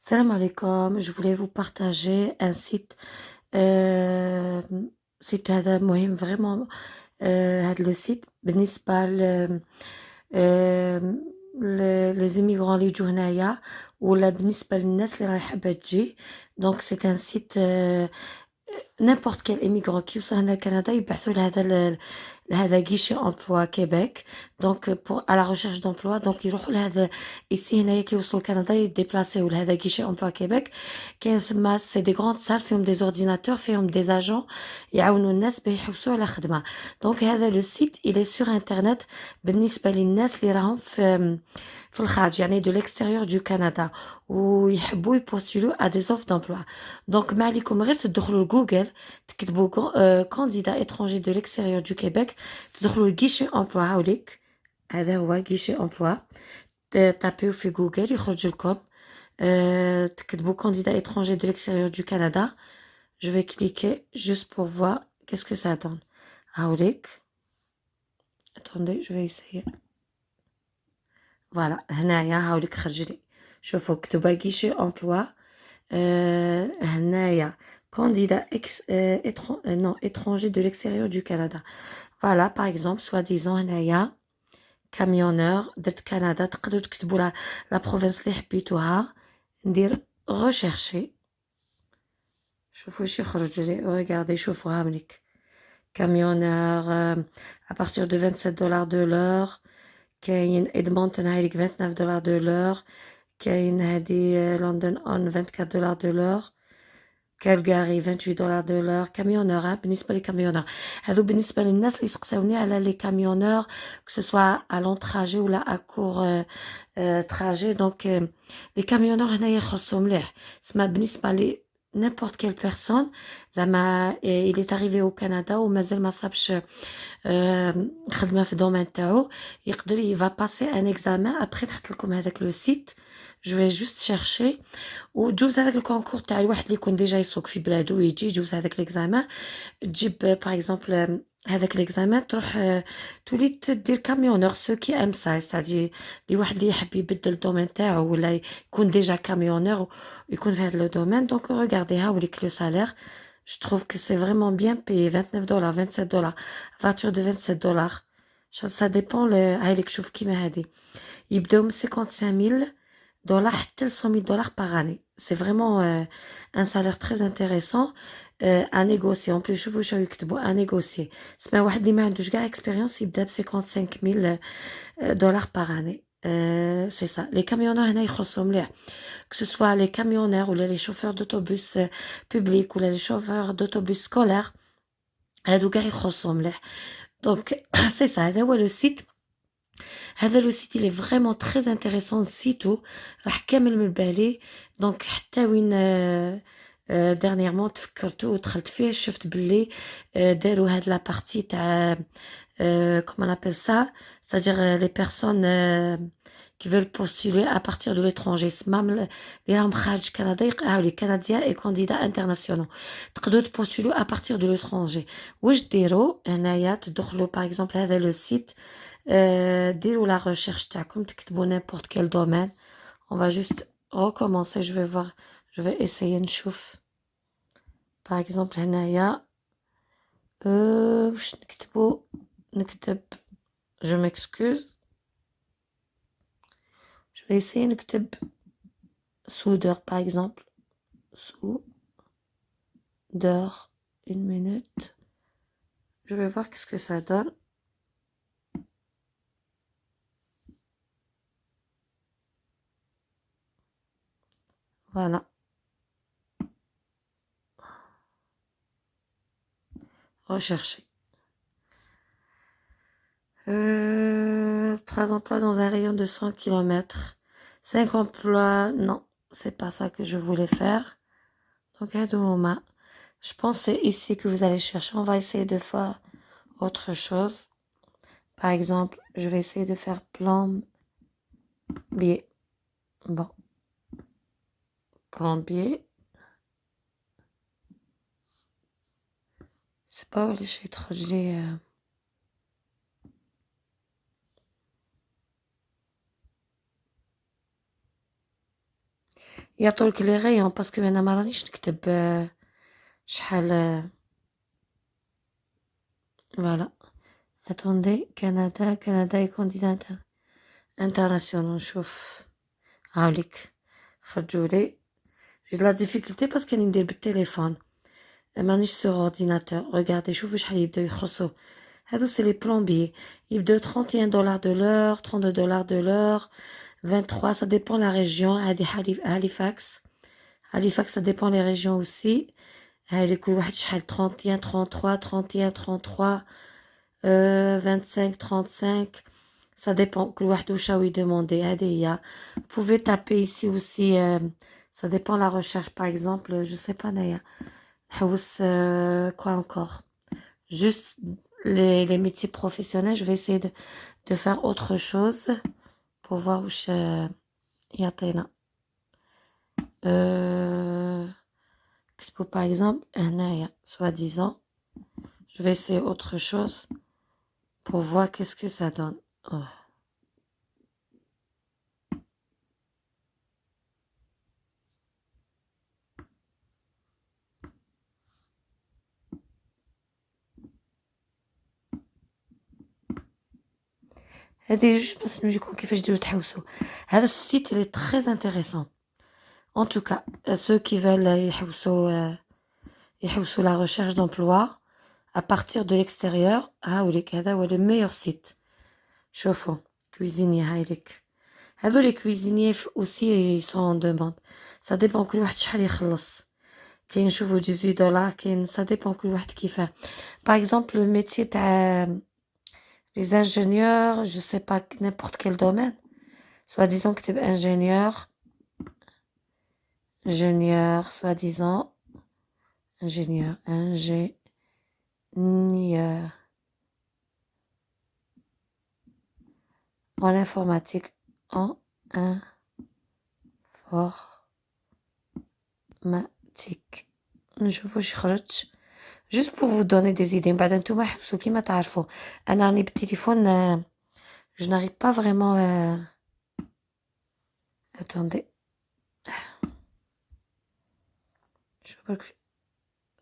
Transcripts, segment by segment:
Salam alaikum, je voulais vous partager un site. euh, site هذا مهم vraiment. هذا le site بالنسبة les immigrants اللي يجوا هنايا ولا بالنسبة للناس اللي رايحة تجي. donc c'est un site n'importe quel immigrant qui يوصل هنا لكندا يبعثوا لهذا guichet emploi Québec. donc pour à la recherche d'emploi donc يروحوا لهذا ici هنايا كي يوصلوا لكندا يديبلاسيو لهذا guichet emploi Québec. كاين ثما سي دي غروند سال فيهم دي اورديناتور فيهم دي اجون يعاونوا الناس باش يحوسوا على خدمه. دونك هذا لو سيت il est sur internet بالنسبه للناس اللي راهم في الخارج يعني de l'extérieur du Canada ويحبوا يبوستولوا à des offres d'emploi. دونك ما عليكم غير تدخلوا لجوجل تكتبوا candidat étranger de l'extérieur du Québec تدخلوا لجيشي امبلوا هاوليك. هذا هو جيشي امبلوا تابيو في جوجل يخرج لكم تكتبوا candidat étranger de l'extérieur du Canada. Je vais cliquer juste pour voir qu'est-ce que ça donne. هاوليك. Attendez, je vais essayer. فوالا هنايا هاوليك خرج لي. شوفوا كتبوا guichet emploi. هنايا candidat non étranger de l'extérieur du Canada. Voilà par exemple soi-disant هنايا camionneur درت كندا. تقدروا تكتبوا la province اللي حبيتوها. ندير rechercher. شوفوا واش يخرج لي. regardez شوفوا هاوليك camionneur à partir de 27 dollars de l'heure. كاين Edmonton هايليك 29 dollars de l'heure. كاين هادي لندن اون 24 دولار دو لور. كالغاري 28 دولار دو لور. كاميونور بالنسبه لي كاميونور هادو بالنسبه للناس اللي سقساوني على لي كاميونور كو سوا ا لون تراجي ولا ا كور تراجي. دونك لي كاميونور هنايا يخصو مليح. سما بالنسبه لي n'importe quelle personne زعما il est arrivé au Canada ومازال ما صابش خدمه في الدومين تاعو يقدر va passer un examen. après نحط لكم هذاك لو سيت. je vais juste chercher وتجوز هذاك الكونكور تاع الواحد اللي يكون ديجا يسوق في بلادو ويجي يجوز هذاك ليكزامان. تجيب باغ اكزومبل هذاك ليكزامان تروح تولي تدير كاميونور سو كي ام سا ستادي لي واحد اللي يحب يبدل الدومين تاعو ولا يكون ديجا كاميونور ويكون في هذا لو دومين. دونك ريغاردي هاوليك لو سالير. Je trouve que c'est vraiment bien payé. 29 dollars, 27 dollars. Voiture de 27 dollars. Ça dépend. هايليك شوف كيما هادي يبداو من 55 000 dollars حتى 100 000 dollars par année. C'est vraiment un salaire très intéressant à négocier. En plus شوفوا واش يكتبوا à négocier. سما واحد اللي ما عندوش كاع expérience يبدا ب 55 000 dollars par année. c'est ça. Les camionneurs هنا يخصهم مليح. Que ce soit les camionneurs ou les chauffeurs d'autobus publics ou les chauffeurs d'autobus scolaires. هادو كاع يخصهم مليح. Donc c'est ça. هذا هو لو سيت. هذا لو سيت اللي فريمون تري انتريسون. سيتو راح كامل من بالي. دونك حتى وين ديرنييرمون تفكرتو ودخلت فيه شفت باللي داروا هاد لا بارتي تاع كومون ابل سا c'est-à-dire les personnes qui veulent postuler à partir de l'étranger. سمام اللي راهم خارج كندا يقراو لي كنديان اي كانديدا انترناسيونال تقدروا تبوستولوا à partir de l'étranger. واش ديروا هنايا تدخلوا باغ اكزومبل هذا لو سيت ديروا la recherche تاعكم تكتبوا n'importe quel domaine. On va juste recommencer. Je vais voir. Je vais essayer نشوف. Par exemple هنايا واش نكتبوا. نكتب je m'excuse. Je vais essayer نكتب soudeur par exemple. Soudeur. Une minute. Je vais voir qu'est-ce que ça donne. Voilà. Rechercher. 3 emplois dans un rayon de 100 km. 5 emplois. Non, c'est pas ça que je voulais faire. Donc, je pense que c'est ici que vous allez chercher. On va essayer de faire autre chose. Par exemple, je vais essayer de faire plombier. Bon. Plombier. C'est pas où les chiffres. Je l'ai... يعطولك لي غيون باسكو انا ما رانيش نكتب شحال فوالا. اتوندي كندا كانديدا انترناسيونال. نشوف هاوليك خرجولي. جي لا ديفيكولتي باسكو راني ندير بالتليفون مانيش سور اورديناتور. ريغاردي شوفوا شحال يبداو يخلصوا. هادو سي لي بلومبيي يبداو 31 دولار دو لور 32 دولار دو لور 23. ça dépend la région. هادي هاليفاكس ça dépend les régions aussi. هادي كل واحد شحال 31 33 31 33 25 35. ça dépend كل واحد واش راهو يدوموندي. هادي هي. vous pouvez taper ici aussi ça dépend la recherche. par exemple je sais pas نايا نحوس quoi encore. Juste les métiers professionnels. Je vais essayer de faire autre chose pour voir où je يعطينا. Par exemple هنايا soi-disant je vais essayer autre chose pour voir qu'est-ce que ça donne. هذه جوج باش نوريكم كيفاش ديروا تحوسوا. هذا السيت il est très intéressant. En tout cas, ceux qui veulent يحوسوا la recherche d'emploi à partir de l'extérieur. هاوليك هذا هو le meilleur site. شوفوا cuisinier هايليك. هذو les cuisiniers aussi ils sont en demande. ça dépend كل واحد شحال يخلص. كاين نشوفوا 18 دولار كاين ça dépend كل واحد كيفاه. par exemple le métier تاع les ingénieurs, je sais pas n'importe quel domaine. Soi-disant que tu es ingénieur, soi-disant ingénieur en informatique, نشوفوا واش خرج. juste pour vous donner des idées. بعد نتوما حبسوا كيما تعرفوا انا راني بالتليفون je n'arrive pas vraiment attendez je vois que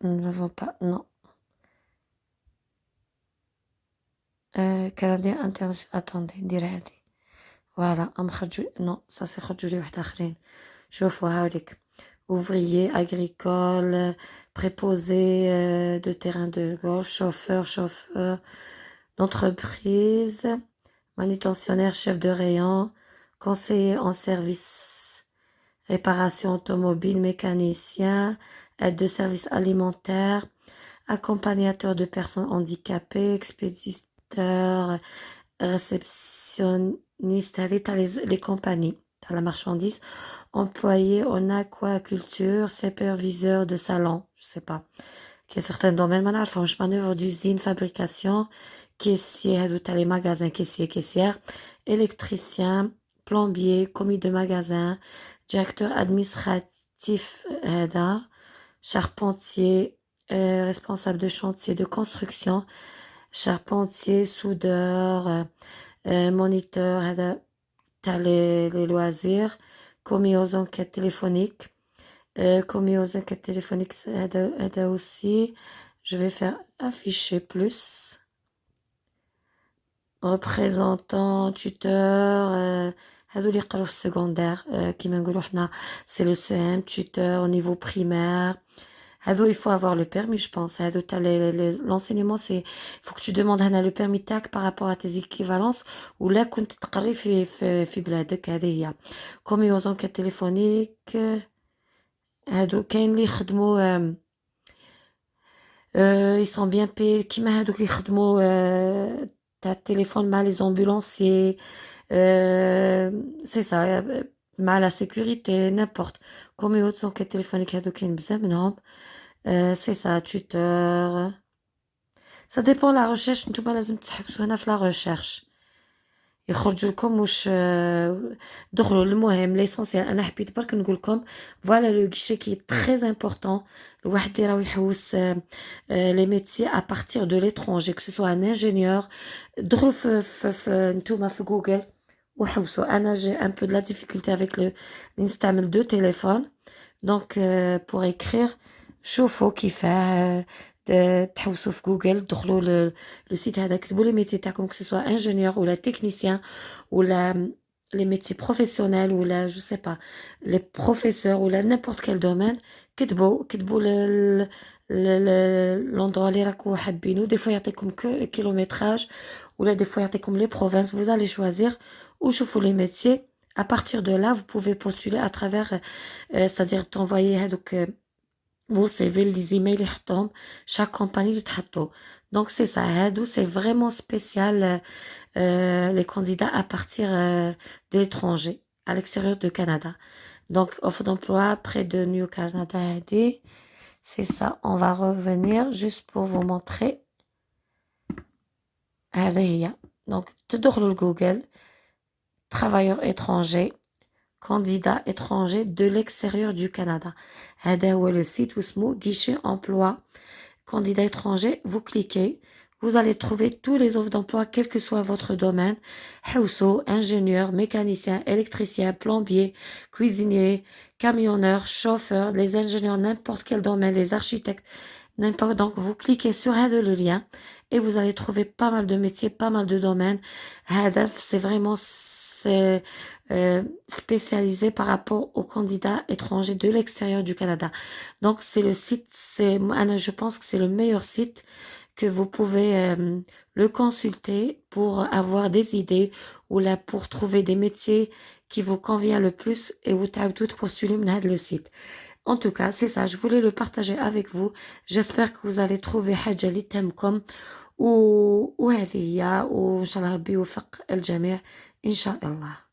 nous n'avons pas non canadien international. attendez ندير هادي فوالا ام خرجوا non ça c'est خرجوا لي واحد اخرين. شوفوا هاوليك ouvrier agricole, préposé de terrain de golf, chauffeur d'entreprise, manutentionnaire, chef de rayon, conseiller en service, réparation automobile, mécanicien, aide de service alimentaire, accompagnateur de personnes handicapées, expéditeur, réceptionniste, les compagnies, dans la marchandise, employé en aquaculture, superviseur de salon, je sais pas. qu'il y a certains domaines, ما نعرفهمش. manœuvre d'usine, fabrication, caissier, هادو تاع les magasins, caissière, électricien, plombier, commis de magasin, directeur administratif, هذا, charpentier, responsable de chantier de construction, charpentier, soudeur, moniteur, هذا تاع les loisirs, commis aux enquêtes téléphoniques, commis aux enquêtes téléphoniques, هذا aussi. je vais faire afficher plus. représentant, tuteur, هذو اللي يقراو في السكوندير كيما نقولوا حنا c'est le CM, tuteur au niveau primaire. هذو il faut avoir le permis je pense. هذو تاع l'enseignement c'est il faut que tu demandes هنا le permis تاعك par rapport à tes équivalences ولا كنت تقري في بلادك. هذه هي commis aux enquêtes téléphoniques. هادو كاين اللي يخدموا ils sont bien payés كيما هادوك اللي يخدموا تاع التليفون مع les ambulanciers. c'est ça مع la sécurité n'importe. commis aux enquêtes téléphoniques هادو كاين بزاف منهم. c'est ça tuteur. ça dépend la recherche. نتوما لازم تحبسوا هنا في la recherche يخرج لكم واش دخلوا. المهم ليسونسيال انا حبيت برك نقول لكم فوالا لو غيشي كي تري امبورطون. الواحد اللي راه يحوس لي ميتيي ا بارتير دو ليترونجي كو سو ان انجينيور. دخلوا في نتوما في جوجل J'ai un peu de la difficulté avec l'install de téléphone. Donc, pour écrire, شوفوا كيفاه تحوسوا في جوجل دخلوا le site هذا كتبوا les métiers تاعكم que ce soit ingénieur ou la technicien ou les métiers professionnels ou je sais pas les professeurs ou n'importe quel domaine كتبوا l'endroit اللي راكو حابينه des fois يعطيكم kilométrage ou là des fois يعطيكم les provinces vous allez choisir ou شوفوا les métiers. À partir de là, vous pouvez postuler à travers, c'est-à-dire t'envoyer vos CV, les emails يحطهم chaque compagnie اللي تحطوا. Donc c'est ça, c'est vraiment spécial les candidats à partir de l'étranger, à l'extérieur de Canada. Donc offre d'emploi près de New Canada, c'est ça. On va revenir juste pour vous montrer. Donc تدخلوا Google travailleurs étrangers, candidats étrangers de l'extérieur du Canada. هذا هو le site واسمه guichet emploi candidat étranger. Vous cliquez, vous allez trouver tous les offres d'emploi quel que soit votre domaine. حوسو, ingénieur, mécanicien, électricien, plombier, cuisinier, camionneur, chauffeur, les ingénieurs, n'importe quel domaine, les architectes, n'importe. Donc vous cliquez sur le lien et vous allez trouver pas mal de métiers, pas mal de domaines. C'est vraiment spécialisé par rapport aux candidats étrangers de l'extérieur du Canada. Donc c'est le site, je pense que c'est le meilleur site que vous pouvez le consulter pour avoir des idées ou là pour trouver des métiers qui vous convient le plus et vous تعاودوا postuler من le site. En tout cas, c'est ça, je voulais le partager avec vous. J'espère que vous allez trouver حاجة اللي تهمكم وهذه هي وإن شاء الله ربي يوفق الجميع إن شاء الله.